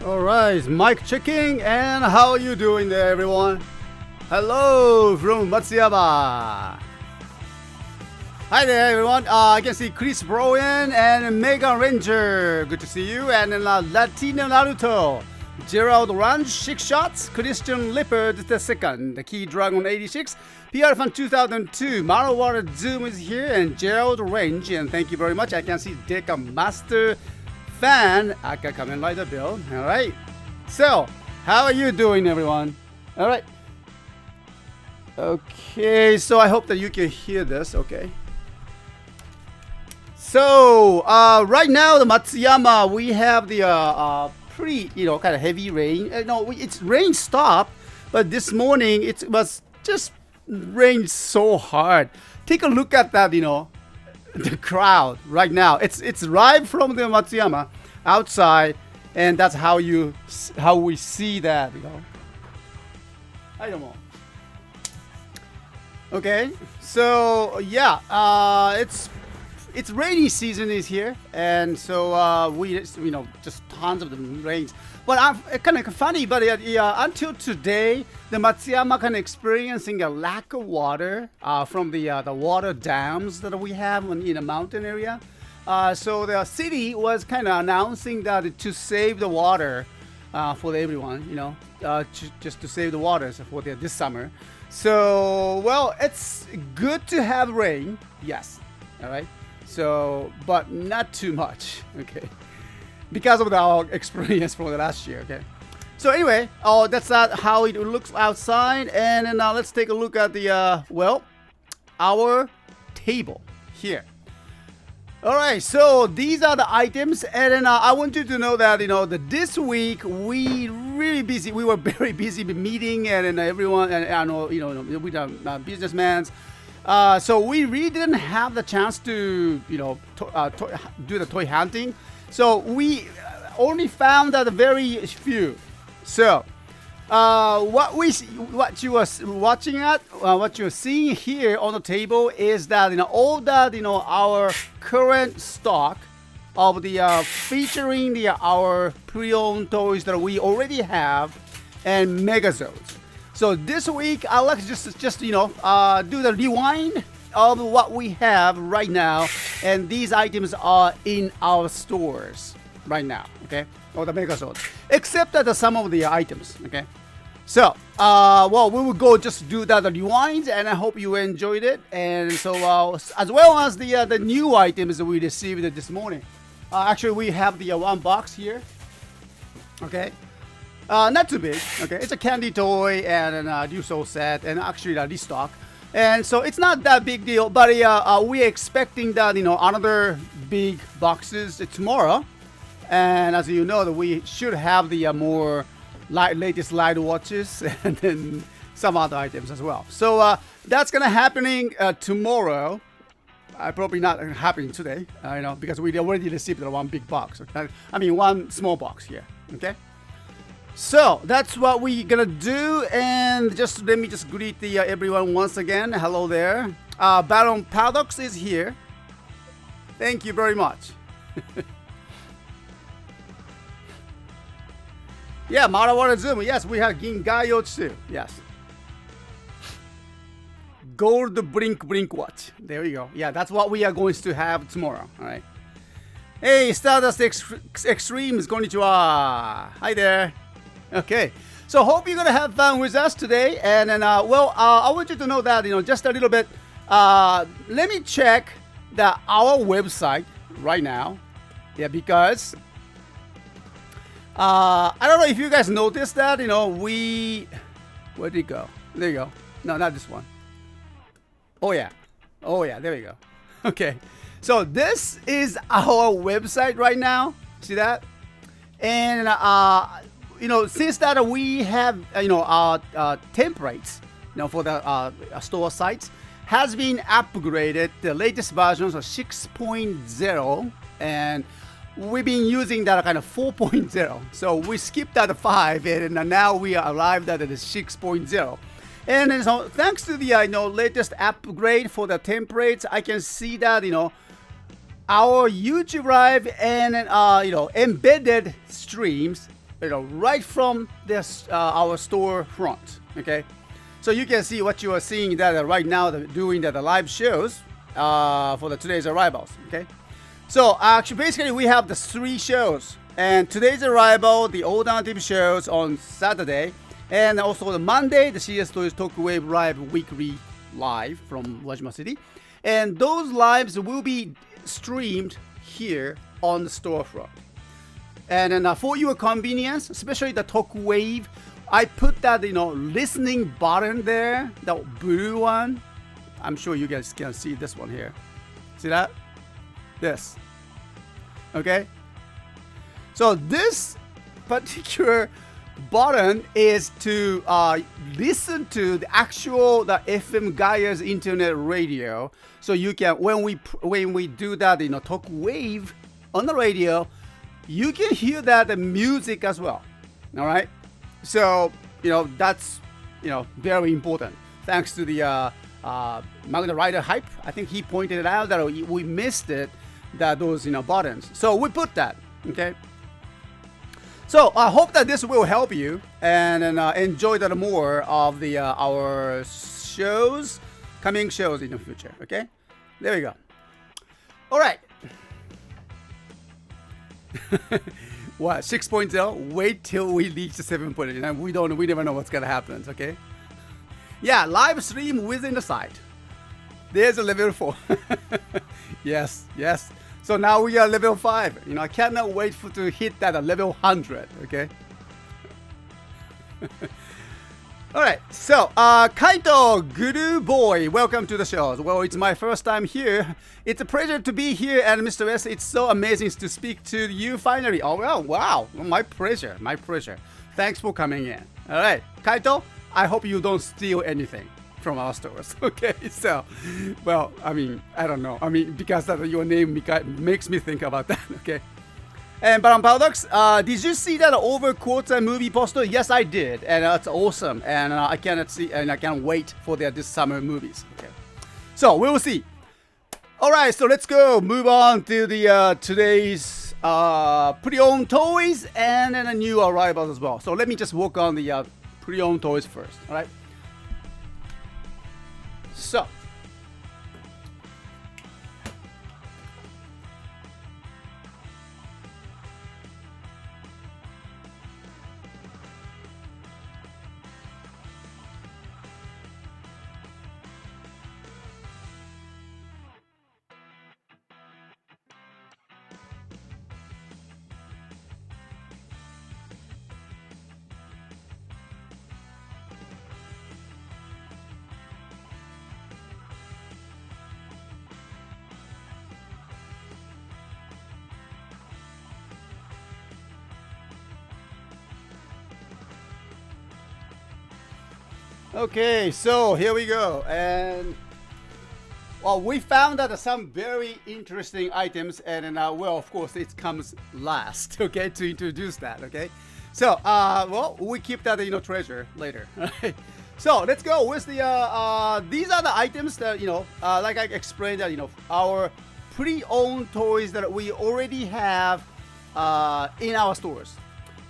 Alright, mic checking, and how are you doing there, everyone? Hello from Matsuyama. Hi there, everyone. I can see Chris Browen and Mega Ranger. Good to see you. And Latino Naruto. Gerald Range, 6 shots. Christian Lippard, the second. The Key Dragon 86. PR Fan 2002. Marawara Zoom is here. And Gerald Range. And thank you very much. I can see Deka Master Fan. Aka Kamen Rider Bill. Alright. So, how are you doing, everyone? Alright. Okay, so I hope that you can hear this, okay? So, right now, the Matsuyama, we have the pretty, kind of heavy rain. No, it's rain stopped, but this morning it was just rained so hard. Take a look at that, the crowd right now. It's right from the Matsuyama outside, and that's how we see that, I don't know. Okay, so yeah, it's rainy season is here, and so we just tons of the rains. But kind of funny, but until today, the Matsuyama kind of experiencing a lack of water from the water dams that we have in the mountain area. So the city was kind of announcing that to save the water for everyone, just to save the waters for this summer. So, well, it's good to have rain, yes, all right. So, but not too much, okay, because of our experience from the last year, okay. So anyway, that's how it looks outside, and then let's take a look at the our table here. All right, so these are the items, and then I want you to know that that this week we really busy. We were very busy meeting, and then everyone, and I know with the businessmen. So we really didn't have the chance to do the toy hunting. So we only found that very few. So what you are watching at, what you're seeing here on the table is that all that our current stock of the featuring our pre-owned toys that we already have and Megazodes. So this week I like to just do the rewind of what we have right now, and these items are in our stores right now, okay, or the Megazodes, except that some of the items, okay. So, well, we will go just do that rewind, and I hope you enjoyed it. And so, as well as the new items that we received this morning. Actually, we have the one box here. Okay, not too big. Okay, it's a candy toy and a Ryuso set, and actually a restock. And so it's not that big deal, but we're expecting that another big boxes tomorrow. And as you know, that we should have the more latest light watches and then some other items as well. So that's gonna happening tomorrow. Probably not happening today, because we already received the one big box. Okay? I mean one small box here. Okay. So that's what we're gonna do, and just let me just greet the everyone once again. Hello there. Baron Paradox is here. Thank you very much. Yeah, Marawara Zoom. Yes, we have Gingayo too. Yes. Gold Blink watch. There we go. Yeah, that's what we are going to have tomorrow. All right. Hey, Stardust Extremes. Konnichiwa. Hi there. Okay. So hope you're gonna have fun with us today. And then, I want you to know that just a little bit. Let me check our website right now. Yeah, because. I don't know if you guys noticed that, where did it go? There you go. No, not this one. Oh yeah, there we go. Okay, so this is our website right now. See that? And since that we have our templates for the store sites has been upgraded. The latest versions are 6.0, and we've been using that kind of 4.0. So we skipped that 5, and now we are arrived at the 6.0. And so thanks to the latest upgrade for the templates, I can see that our YouTube Live and embedded streams right from this our store front. Okay, so you can see what you are seeing that right now doing the live shows for the today's arrivals. Okay, so actually basically we have the 3 shows, and today's arrival, the alternative shows on Saturday, and also the Monday, the CSTOYS Toku Wave Live weekly live from Wajima City, and those lives will be streamed here on the storefront. And then for your convenience, especially the Toku Wave, I put that listening button there, the blue one. I'm sure you guys can see this one here. See that? This. Okay. So this particular button is to listen to the actual FM Gaia's internet radio. So you can when we do that Toku Wave on the radio, you can hear that the music as well. All right. So that's very important. Thanks to the Magna Rider hype, I think he pointed out that we missed it, that those buttons. So we put that. Okay. So I hope that this will help you and enjoy that more of the our shows, coming shows in the future. Okay, there we go. All right. What 6.0? Wait till we reach the 7.0. We never know what's gonna happen. Okay. Yeah, live stream within the site. There's a level 4. Yes, yes. So now we are level 5. I cannot wait to hit that level 100. Okay. All right. So, Kaito Guru Boy, welcome to the show. Well, it's my first time here. It's a pleasure to be here, and Mr. S, it's so amazing to speak to you finally. Oh well, wow, my pleasure, my pleasure. Thanks for coming in. All right, Kaito. I hope you don't steal anything from our stores. Okay, so, well, I mean, I don't know. I mean, because your name makes me think about that. Okay. And Baron Paradox, did you see that over-quarter movie poster? Yes, I did, and it's awesome. And I can't wait for this summer movies. Okay, so we will see. All right, so let's go. Move on to the today's pre-owned toys and then a new arrivals as well. So let me just work on the pre-owned toys first. All right. So. Okay, so here we go, and well, we found that some very interesting items, and well, of course, it comes last. Okay, to introduce that. Okay, so well, we keep that treasure later. Right? So let's go with the these are the items that like I explained that our pre-owned toys that we already have in our stores,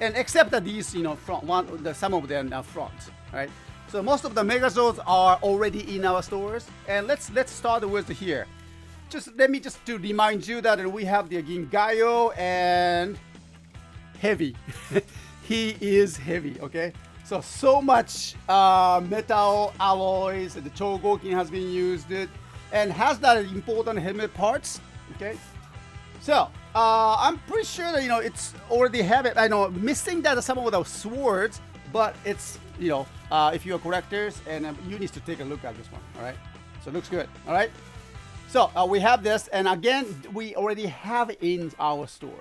and except that these some of them are front, right? So most of the Megazords are already in our stores, and let's start with here. Let me to remind you that we have the Gingayo and heavy. He is heavy. Okay, so much metal alloys. The Chogokin has been used, and has that important helmet parts. Okay, so I'm pretty sure that it's already have it. I know missing that some of the swords, but it's if you're collectors, and you need to take a look at this one. All right, so it looks good. All right, so we have this, and again, we already have it in our stores.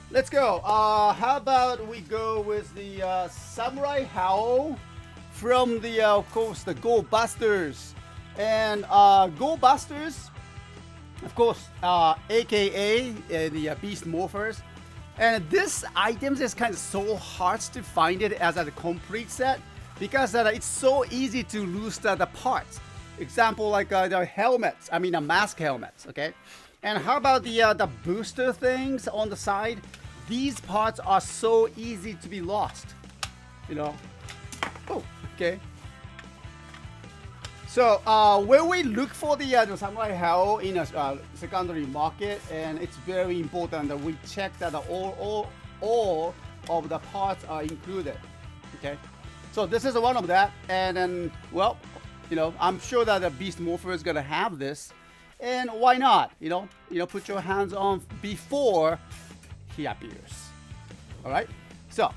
Let's go. How about we go with the Samurai Howl from the of course the Go Busters, and Go Busters, of course, aka the Beast Morphers. And this items is kind of so hard to find it as a complete set, because it's so easy to lose the parts. Example like the helmets, I mean the mask helmets, okay? And how about the booster things on the side? These parts are so easy to be lost, you know. Oh, okay. So when we look for the samurai hao in a secondary market, and it's very important that we check that all of the parts are included. Okay, so this is one of that, and then, well, you know, I'm sure that the beast morpher is gonna have this, and why not? You know, put your hands on before he appears. All right, so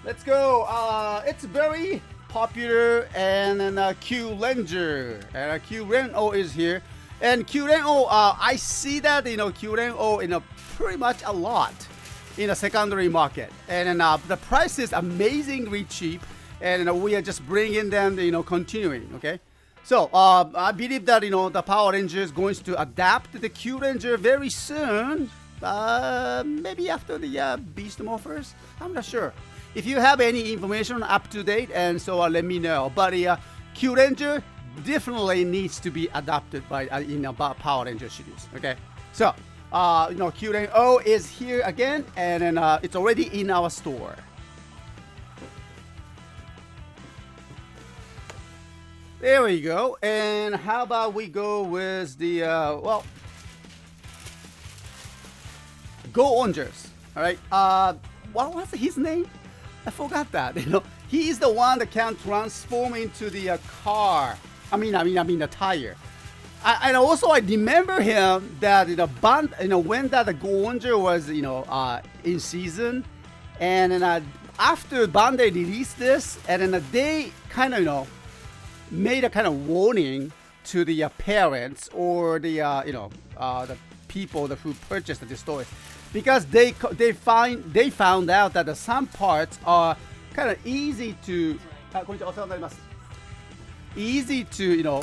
let's go. It's very popular, and then Q Ranger, and Q Ren-O is here, and Q Ren-O, I see that, you know, Q Ren-O in a pretty much a lot in a secondary market, and then the price is amazingly cheap, and we are just bringing them, you know, continuing. Okay, so I believe that, you know, the Power Ranger is going to adapt the Q Ranger very soon, maybe after the Beast Morphers. I'm not sure. If you have any information up to date, and so let me know. But Q Ranger definitely needs to be adapted by in a Power Ranger series. Okay, so you know, Q Ren-O is here again, and then it's already in our store. There we go. And how about we go with the well, Go Rangers. All right. What was his name? I forgot that. You know, he is the one that can transform into the car. I mean the tire. And also I remember him that, you know, when that the Go Ranger was, you know, in season, and then after Bandai released this, and then they kind of, you know, made a kind of warning to the parents or the you know, the people who purchased the toys, because they found out that some parts are kind of easy to you know,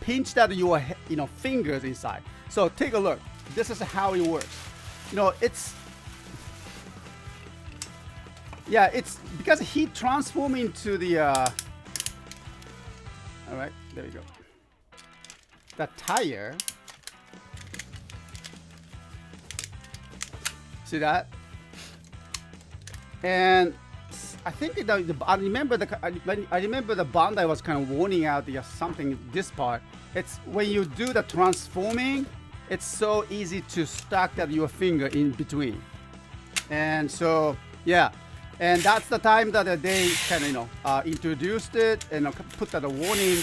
pinch that your, you know, fingers inside. So take a look. This is how it works. You know, it's because he transformed into the all right, there we go. The tire. See that? And I think I remember the Bandai was kind of warning out the something, this part. It's when you do the transforming, it's so easy to stuck that your finger in between. And so yeah, and that's the time that they kind of, you know, introduced it and put that a warning,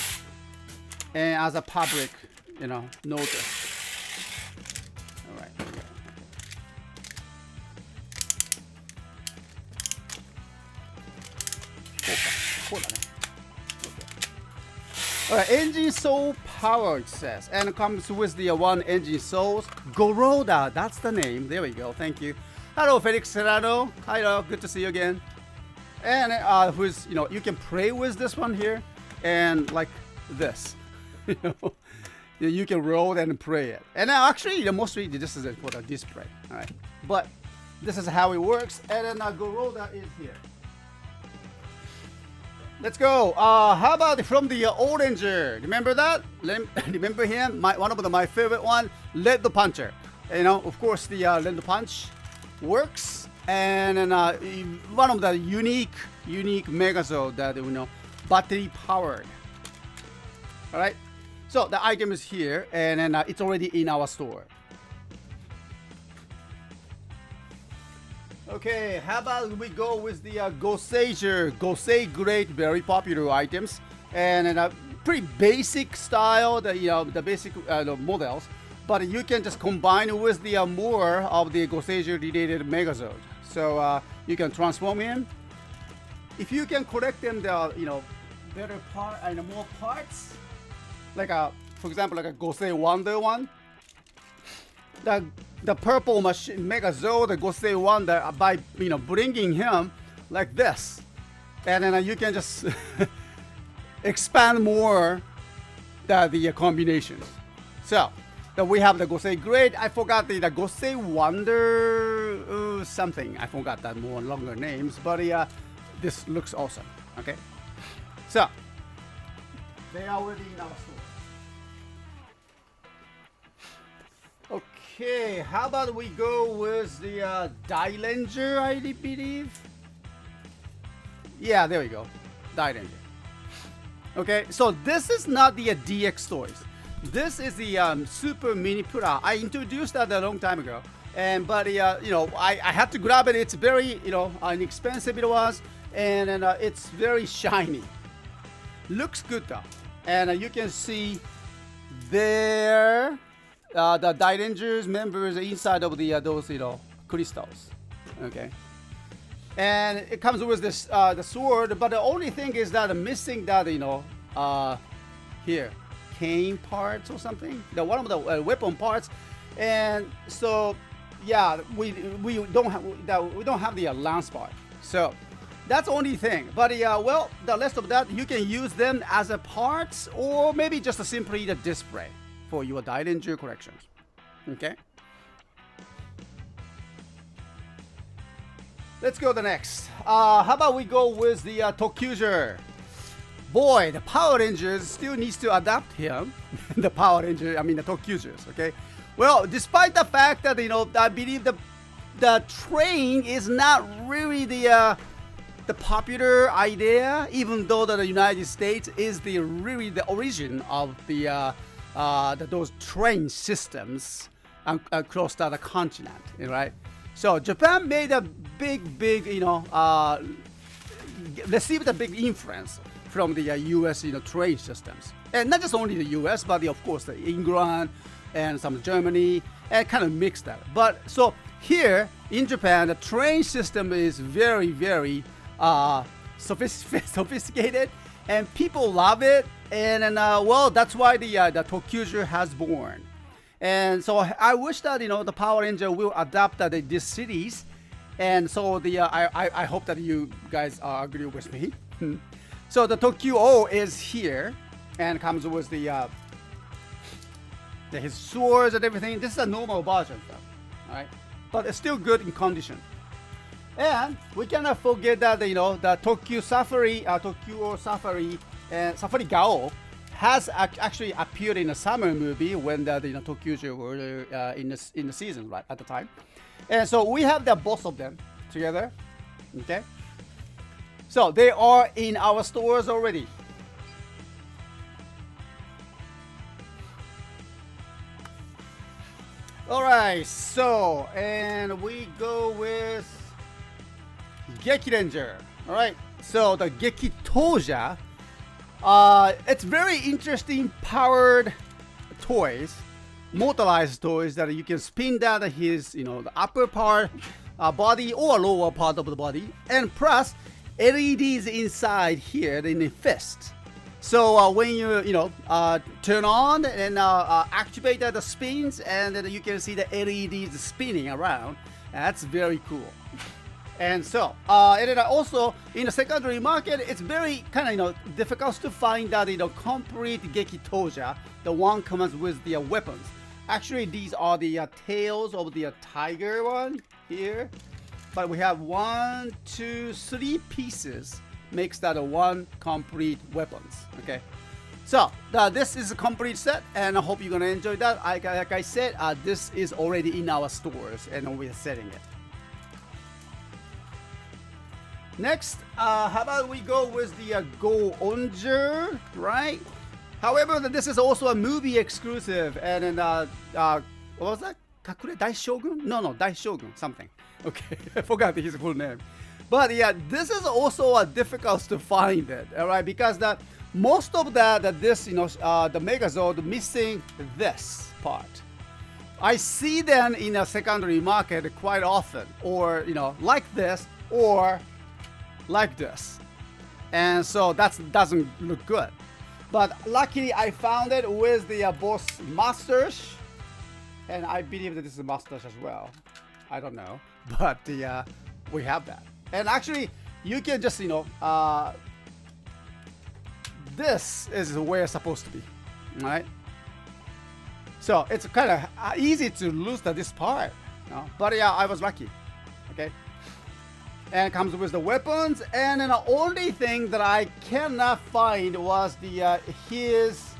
and as a public, you know, notice. All right. Alright, engine soul power, it says, and it comes with the one engine souls. Goroda, that's the name. There we go. Thank you. Hello, Felix Serrano. Hello, good to see you again. And who's, you know, you can play with this one here, and like this, you know, you can roll and play it. And actually, you know, mostly this is for the display. All right, but this is how it works. And then Goroda is here. Let's go. How about from the Oranger? Remember that? Remember him? One of my favorite one, Lead Puncher. You know, of course, the Lead Punch works, and then one of the unique Megazord that, you know, battery powered. All right. So the item is here, and then it's already in our store. Okay, how about we go with the Gosei Great, very popular items, and pretty basic style, the basic models, but you can just combine with the more of the Gosei related Megazord. So you can transform in. If you can collect them, the better part and more parts, like for example, like a Gosei Wonder one. The purple machine Megazord, the Gosei Wonder, by bringing him like this, and then you can just expand more the combinations. So we have the Gosei Great. I forgot the Gosei Wonder something. I forgot that more longer names, but this looks awesome. Okay, so they are already in our store. Okay, how about we go with the Dailanger, I believe. Yeah, there we go, Dailanger. Okay, so this is not the DX toys. This is the Super Mini Pura. I introduced that a long time ago, and but you know, I had to grab it. It's very, you know, inexpensive it was, and it's very shiny. Looks good though, and you can see there the Dailanger's members inside of the those, you know, crystals. Okay, and it comes with this the sword, but the only thing is that missing that, you know, here cane parts or something, the one of the weapon parts, and so yeah, we don't have the lance part, so that's the only thing. But well, the rest of that you can use them as a parts, or maybe just simply the display for your Dailanger collections. Okay, let's go to the next. How about we go with the Tokuger? Boy, the Power Rangers still needs to adapt him. The Power Ranger, I mean the Tokugers, okay? Well, despite the fact that, you know, I believe the train is not really the popular idea, even though the United States is really the origin of those train systems across the continent, right? So Japan made a big, you know, received a big influence from the U.S. you know, train systems, and not just only the U.S., but of course the England and some Germany, and kind of mixed that. But so here in Japan, the train system is very sophisticated, and people love it, and well, that's why the Tokuger has born. And so I wish that, you know, the Power Ranger will adapt this series, and so I hope that you guys agree with me. So the Tokyo is here, and comes with his swords and everything. This is a normal version, though, all right? But it's still good in condition. And we cannot forget that, you know, the Tokyo Safari, and Safari Gao has actually appeared in a summer movie when the you know, Tokyo were in the season, right, at the time. And so we have the both of them together. Okay. So they are in our stores already. Alright, so, and we go with Geki Ranger. Alright, so the Geki Toja, it's very interesting powered toys, motorized toys that you can spin down his, you know, the upper part, body, or lower part of the body, and plus LEDs inside here in the fist. So when you know, turn on and activate the spins, and then you can see the LEDs spinning around. That's very cool. And so, and then also in the secondary market, it's very kind of, you know, difficult to find that, you know, complete Geki Toja, the one comes with the weapons. Actually, these are the tails of the tiger one here. But we have 1, 2, 3 pieces makes that a one complete weapons. Okay, so this is a complete set, and I hope you're gonna enjoy that. Like I said, this is already in our stores, and we're selling it. Next, how about we go with the Go Onger, right? However, this is also a movie exclusive, and then what was that? Kakure Daishogun? No, Daishogun something. Okay, I forgot his full name. But yeah, this is also difficult to find it, all right? Because most of this, you know, the Megazord missing this part. I see them in a secondary market quite often, or, you know, like this, or like this, and so that doesn't look good. But luckily, I found it with the both masters, and I believe that this is masters as well. I don't know, but we have that. And actually, you can just, you know, this is where it's supposed to be, right? So it's kind of easy to lose this part, you know? But yeah, I was lucky. Okay. And it comes with the weapons, and then the only thing that I cannot find was his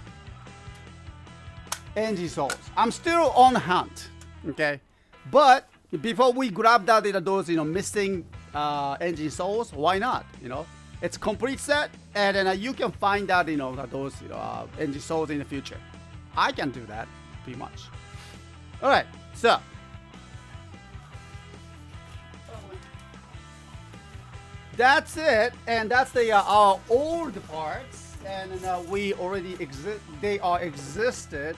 engine souls. I'm still on hunt. Okay, but before we grab that, those missing engine souls, why not? It's complete set, and then you can find out those engine souls in the future. I can do that pretty much. All right, so that's it, and that's our old parts, and we already exist. They are existed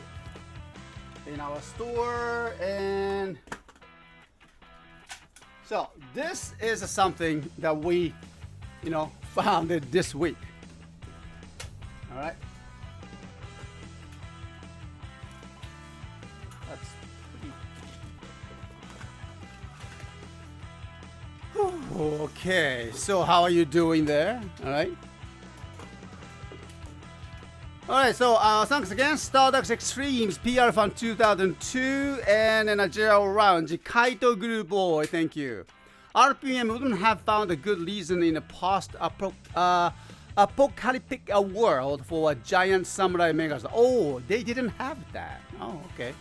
in our store, and so this is something that we found it this week. All right, that's pretty. Okay, so how are you doing there? All right. Alright, so thanks again, Stardust Extremes, PR Fan 2002, and then a general round, Kaito Group Boy, thank you. RPM wouldn't have found a good reason in a post-apocalyptic world for a giant samurai megazord. Oh, they didn't have that. Oh, okay.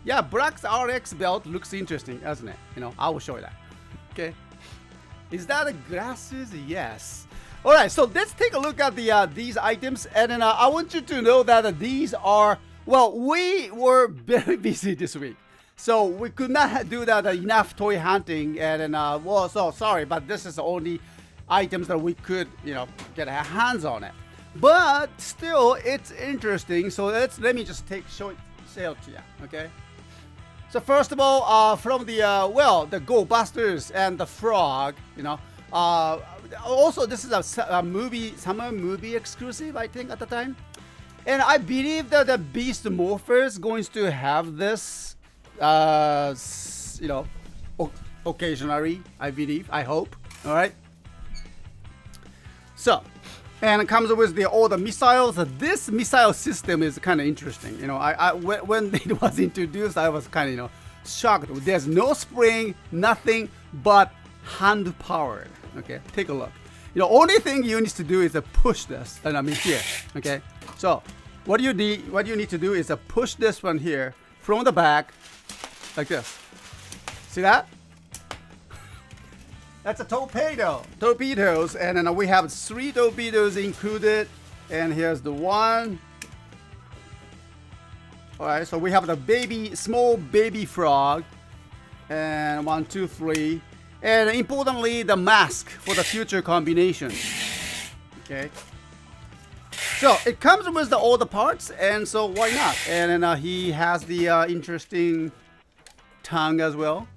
Yeah, Brack's RX belt looks interesting, doesn't it? I will show you that. Okay. Is that a glasses? Yes. All right, so let's take a look at these items, and then I want you to know that these are, well, we were very busy this week, so we could not do that enough toy hunting, and then well, so sorry, but this is the only items that we could get our hands on it. But still, it's interesting. So let me just show it to you, okay? So first of all, from the the Go Busters and the Frog, also this is a summer movie exclusive, I think, at the time, and I believe that the Beast Morpher is going to have this, occasionally. I believe, I hope. All right. So, and it comes with all the missiles. This missile system is kind of interesting. When it was introduced, I was kind of shocked. There's no spring, nothing but hand powered. Okay, take a look. Only thing you need to do is push this, and I mean here. Okay, so what you need to do is push this one here from the back, like this. See that? That's a torpedoes, and then we have 3 torpedoes included, and here's the one. All right, so we have the small baby frog, and 1, 2, 3, and importantly, the mask for the future combination. Okay, so it comes with all the parts, and so why not? And then he has the interesting tongue as well.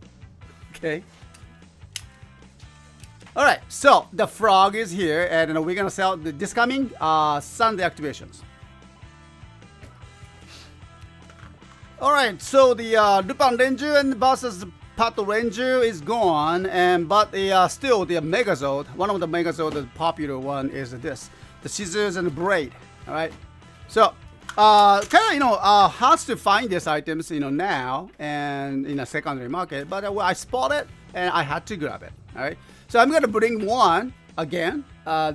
Okay. All right, so the frog is here, and we're gonna sell this coming Sunday activations. All right, so the Lupin Ranger and versus Pato Ranger is gone, but still the Megazord. One of the Megazord, the popular one, is the scissors and the braid. All right, so kind of hard to find these items now and in a secondary market, but I spotted and I had to grab it. All right. So I'm going to bring one again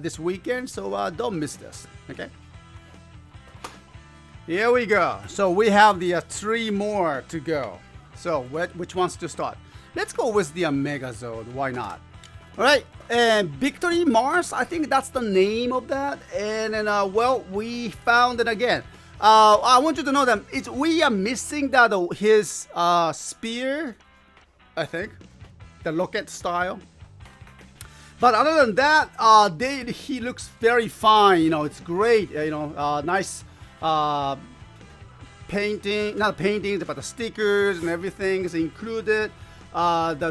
this weekend, so don't miss this, okay? Here we go. So we have the 3 more to go. So which ones to start? Let's go with the Megazord. Why not? All right. And Victory Mars, I think that's the name of that. And then, well, we found it again. I want you to know that we are missing that his spear, I think, the rocket style. But other than that, he looks very fine. It's great. Nice painting, not paintings, but the stickers and everything is included.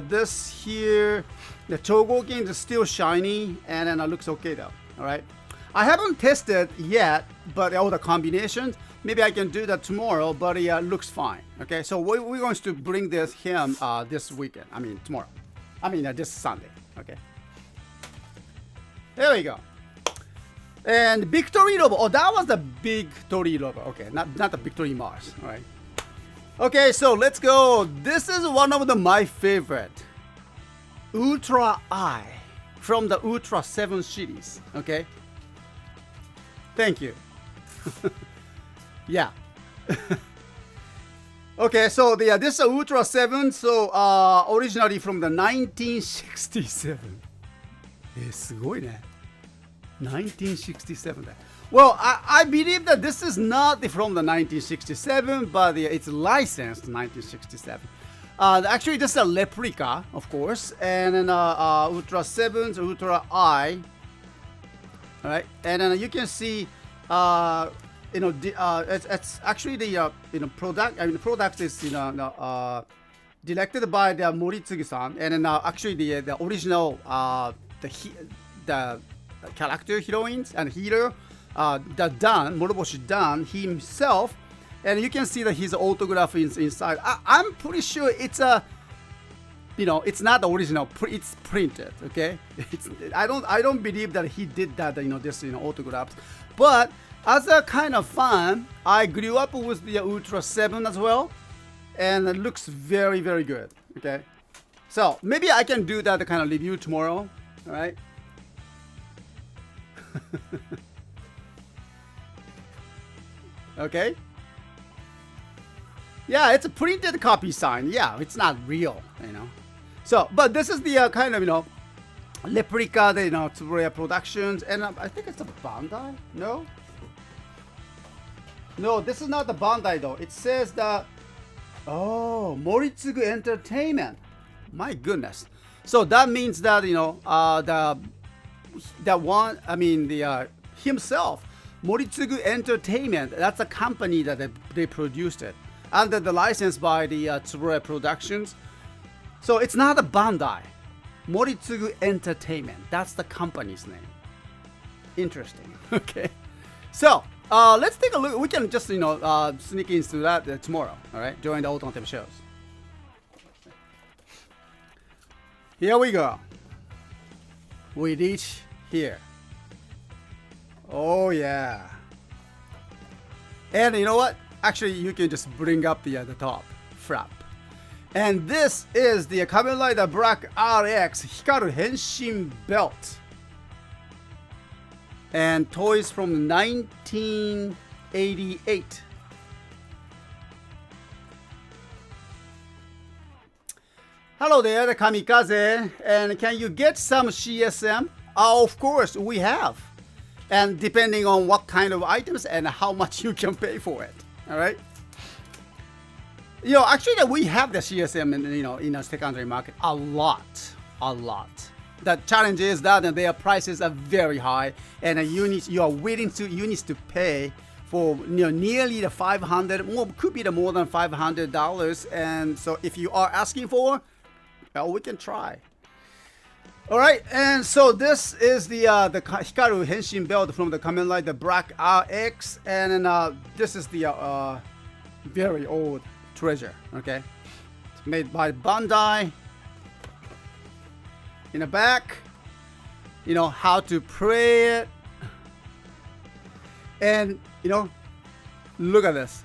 This here, the Chogokin is still shiny, and then it looks okay though. All right. I haven't tested yet, but all the combinations. Maybe I can do that tomorrow. But it looks fine. Okay. So we're going to bring him this weekend. I mean tomorrow. I mean this Sunday. Okay. There we go. And Victory Robo. Oh, that was the big Victory Robo. Okay, not the Victory Mars. All right. Okay, so let's go. This is one of my favorite. Ultra Eye from the Ultra 7 series. Okay. Thank you. Yeah. Okay, so this is Ultra 7, so originally from the 1967. すごいね。1967. Well, I believe that this is not from the 1967, but it's licensed 1967. Actually, this is a replica, of course, and then Ultra 7's Ultra I. All right, and then you can see, it's actually the product. I mean, the product is directed by the Moritsugi-san, and then actually the original the character heroines and hero, the Dan Moroboshi Dan himself, and you can see that his autograph is inside. I'm pretty sure it's it's not the original. It's printed. Okay, I don't believe that he did that. This autographs, but as a kind of fan, I grew up with the Ultra 7 as well, and it looks very, very good. Okay, so maybe I can do that kind of review tomorrow. All right. Okay. Yeah, it's a printed copy sign. Yeah, it's not real, So, but this is the kind of replica, Tsuburaya Productions, and I think it's a Bandai. No, this is not the Bandai though. It says that Moritsugu Entertainment. My goodness. So that means that himself, Moritsugu Entertainment. That's a company that they produced it under the license by the Tsuburaya Productions. So it's not a Bandai. Moritsugu Entertainment. That's the company's name. Interesting. Okay. So let's take a look. We can just sneak into that tomorrow. All right, during the automotive shows. Here we go. We reach here. Oh yeah. And you know what? Actually, you can just bring up the top flap. And this is the Kamen Rider Black RX Hikaru Henshin belt. And toys from 1988. Hello there, the Kamikaze. And can you get some CSM? Of course, we have. And depending on what kind of items and how much you can pay for it. All right. Actually, we have the CSM in the secondary market a lot. The challenge is that their prices are very high, and you need to pay for nearly the $500, could be more than $500. And so if you are asking for, well, we can try. All right, and so this is the Hikaru Henshin belt from the Kamen Rider Black RX, and this is the very old treasure. Okay, it's made by Bandai. In the back, how to play it, and look at this.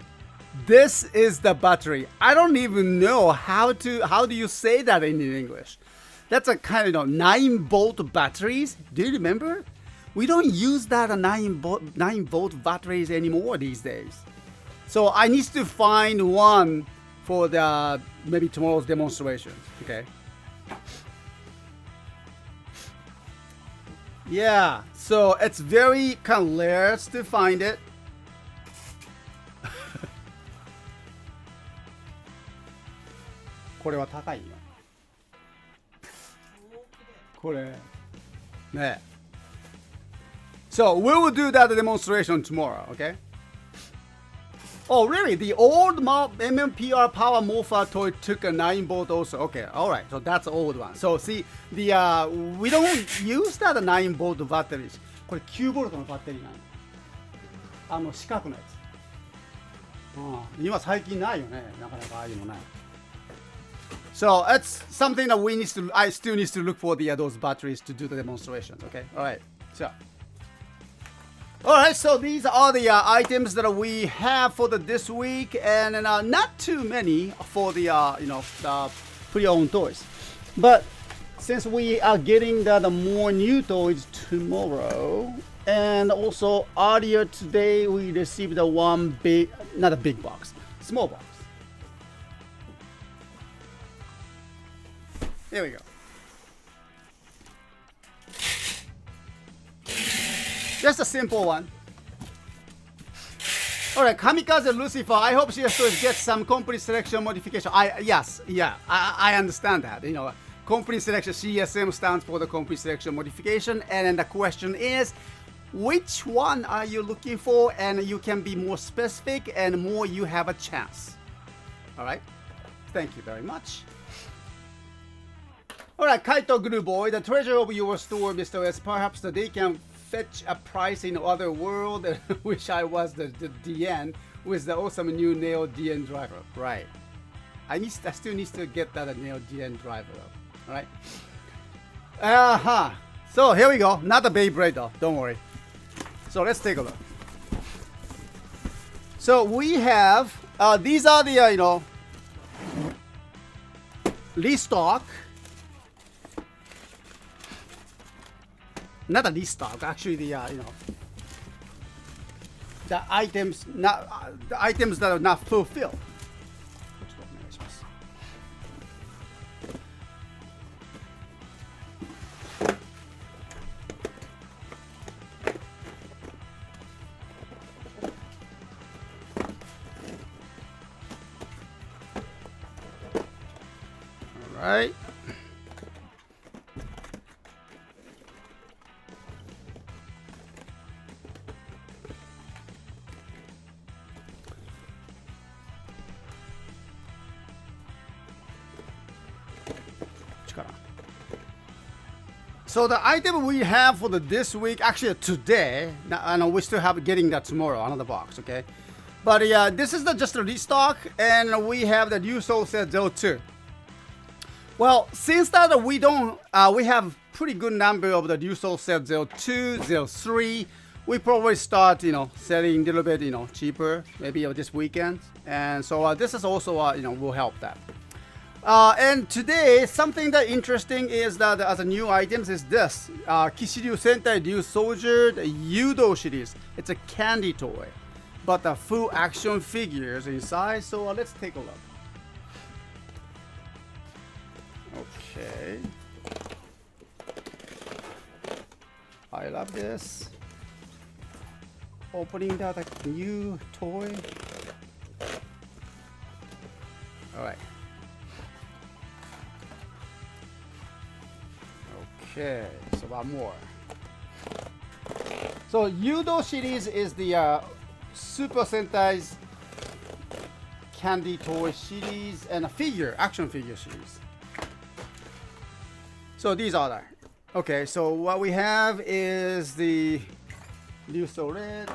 This is the battery. I don't even know how do you say that in English. That's a kind of 9-volt batteries. Do you remember? We don't use that 9-volt batteries anymore these days. So I need to find one for the maybe tomorrow's demonstrations. Okay. Yeah. So it's very kind of rare to find it. これは高いよ。これね。So we will do that demonstration tomorrow, okay? Oh, really? The old MMPR Power Morpher toy took a 9-volt also. Okay, all right. So that's the old one. So see, we don't use that 9-volt batteries. これ 9V のバッテリーなの。四角のやつ。今最近ないよね。なかなかああいうのない。So that's something that I still need to look for those batteries to do the demonstrations. Okay, all right. So these are the items that we have for this week, and not too many for the the pre-owned toys. But since we are getting the more new toys tomorrow, and also earlier today we received the one big, not a big box, small box. There we go. Just a simple one. All right, Kamikaze Lucifer. I hope CSTOYS gets some complete selection modification. I understand that. You know, complete selection CSM stands for the complete selection modification. And then the question is, which one are you looking for? And you can be more specific, and more you have a chance. All right. Thank you very much. All right, Kaito Guru Boy, the treasure of your store, Mr. S. Perhaps they can fetch a price in other world. Wish I was the DN with the awesome new Neo DN driver. Right. I still need to get that Neo DN driver. All right. So here we go. Not a Beyblade though. Don't worry. So let's take a look. So we have these are the restock. Not a restock, actually the the items that are not fulfilled. All right. So the item we have for this week, actually today, I know we still have getting that tomorrow, another box, okay? But this is just a restock, and we have the new Soul Set 02. Well, since that we have pretty good number of the new Soul Set 02, 03, we probably start, selling a little bit, cheaper, maybe this weekend. And so this is also, will help that. And today, something that interesting is that as a new items is this Kishiryu Sentai Ryu Soldier the Yudo series. It's a candy toy, but the full action figures inside. So let's take a look. Okay, I love this. Opening that new toy. All right. Okay, so one more. So Yudo series is the Super Sentai's candy toy series and a action figure series. So these are there. Okay, so what we have is the Ryuso Red.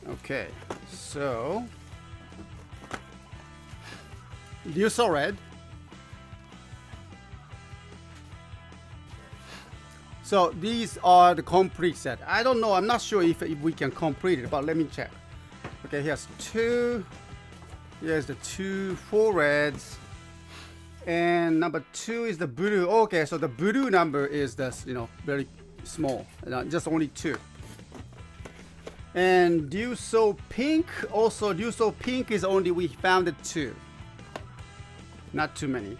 Okay, so Ryuso Red. So these are the complete set. I don't know. I'm not sure if we can complete it, but let me check. Okay, here's two. Here's the 4 reds, and number 2 is the blue. Okay, so the blue number is this, very small, just only 2. And Ryuso Pink. Also, Ryuso Pink is only we found it 2. Not too many.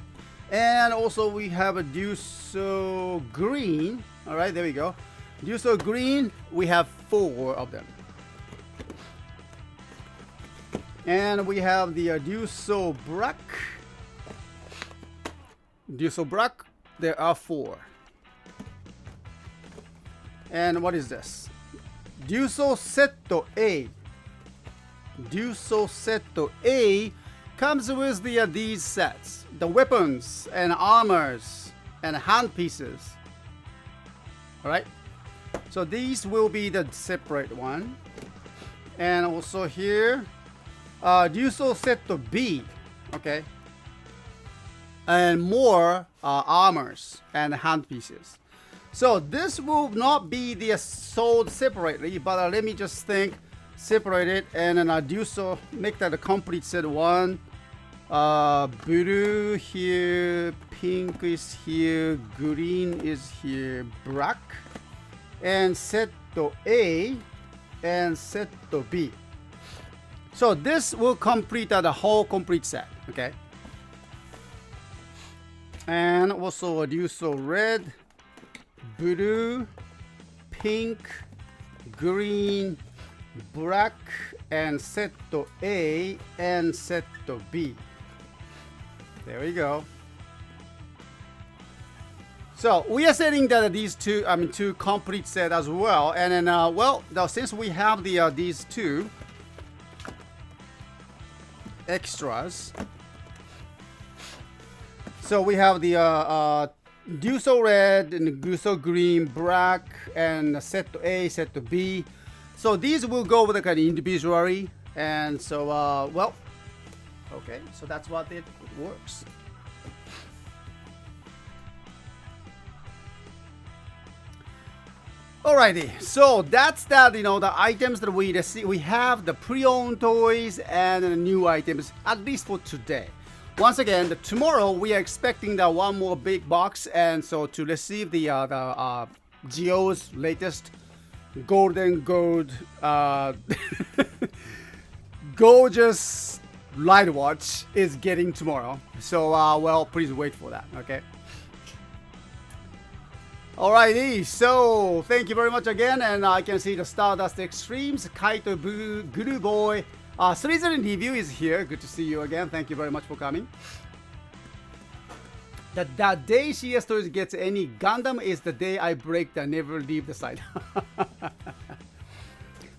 And also we have a Ryuso Green. All right, there we go. Ryuso Green, we have 4 of them. And we have the Ryuso Black. Ryuso Black, there are 4. And what is this? Ryuso Setto A. Ryuso Setto A comes with these sets. The weapons and armors and hand pieces. Alright, so these will be the separate one. And also here, Ryuso Setto B. Okay, and more armors and hand pieces. So this will not be sold separately, but let me just separate it, and then Ryuso make that a complete set 1, Blue here, pink is here, green is here, black, and set A and set B. So this will complete the whole complete set, okay? And also also red, blue, pink, green, black, and set A and set B. There we go. So we are setting that these two, two complete set as well. And then, well, now since we have the these two extras, so we have the Duso red and Duso green, black, and set A, set B. So these will go with the kind of individually, and so well, okay, so that's what it works. Alrighty, so that's that, the items that we see. We have the pre-owned toys and the new items, at least for today. Once again, tomorrow we are expecting that one more big box, and so to receive the Geo's latest golden gold gorgeous light watch is getting tomorrow. So well, please wait for that, okay? Alrighty, so thank you very much again, and I can see the Stardust Extremes, Kaito Blue, Guru Boy, Slytherin Review is here. Good to see you again. Thank you very much for coming. That day CSTOYS gets any Gundam is the day I break the never leave the site.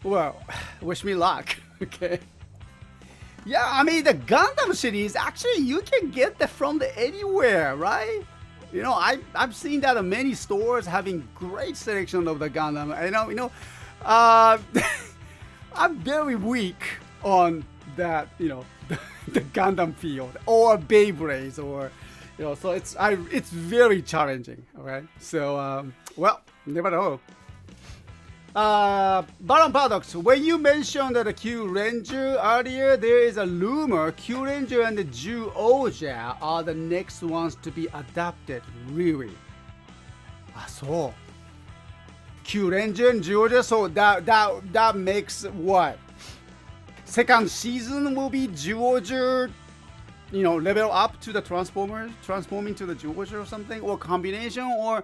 Well, wish me luck. Okay. Yeah, I mean the Gundam series actually you can get that from anywhere, right? I've seen that in many stores having great selection of the Gundam. I'm very weak on that, the Gundam field or Beyblades or, so it's very challenging. Okay, so well, never know. Baron Paradox, when you mentioned the Q Ranger earlier, there is a rumor Q Ranger and the Ju Oja are the next ones to be adapted. Really? So Q Ranger and Ju Oja, so that makes what? Second season will be Ju Oja, level up to the Transformers, transforming to the Ju Oja or something, or combination, or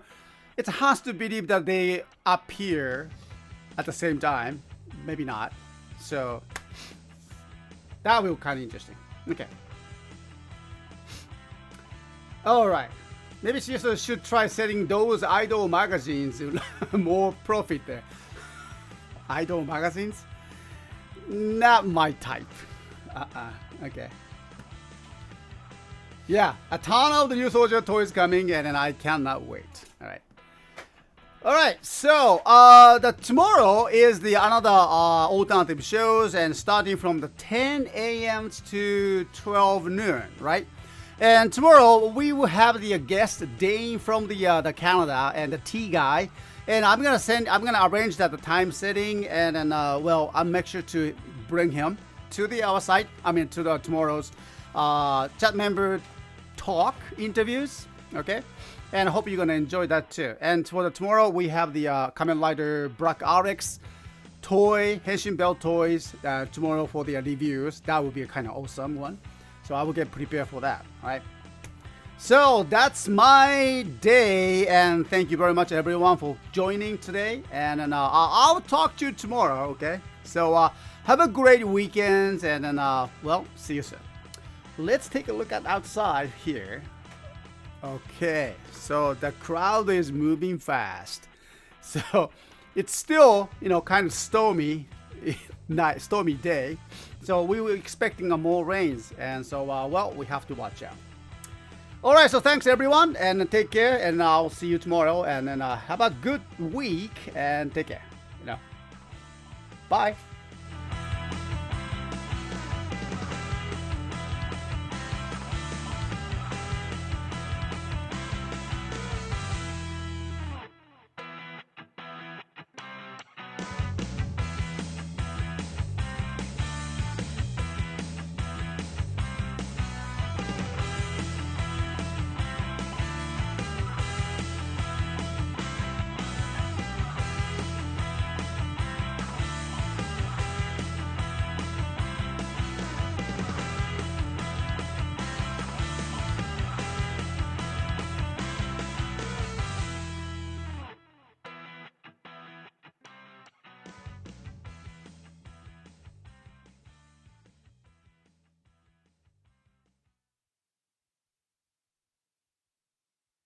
it has to believe that they appear at the same time, maybe not. So that will be kind of interesting. Okay. All right. Maybe she also should try selling those idol magazines. More profit there. Idol magazines? Not my type. Okay. Yeah, a ton of the new soldier toys coming, and I cannot wait. All right. Alright, so tomorrow is the another alternative shows, and starting from the 10 a.m. to 12 noon, right? And tomorrow we will have the guest Dane from the Canada and the T guy, and I'm gonna arrange that the time setting, and then well, I'll make sure to bring him to our site. To the tomorrow's chat member talk interviews. Okay. And I hope you're going to enjoy that too. And for the tomorrow, we have the Kamen Rider Black RX toy, Henshin Belt toys tomorrow for the reviews. That would be a kind of awesome one. So I will get prepared for that. All right. So that's my day. And thank you very much, everyone, for joining today. And then, I'll talk to you tomorrow. Okay. So have a great weekend. And then, well, see you soon. Let's take a look at outside here. Okay, so the crowd is moving fast. So it's still, kind of stormy day. So we were expecting more rains, and so well, we have to watch out. All right, so thanks everyone, and take care, and I'll see you tomorrow. And then have a good week, and take care. Bye.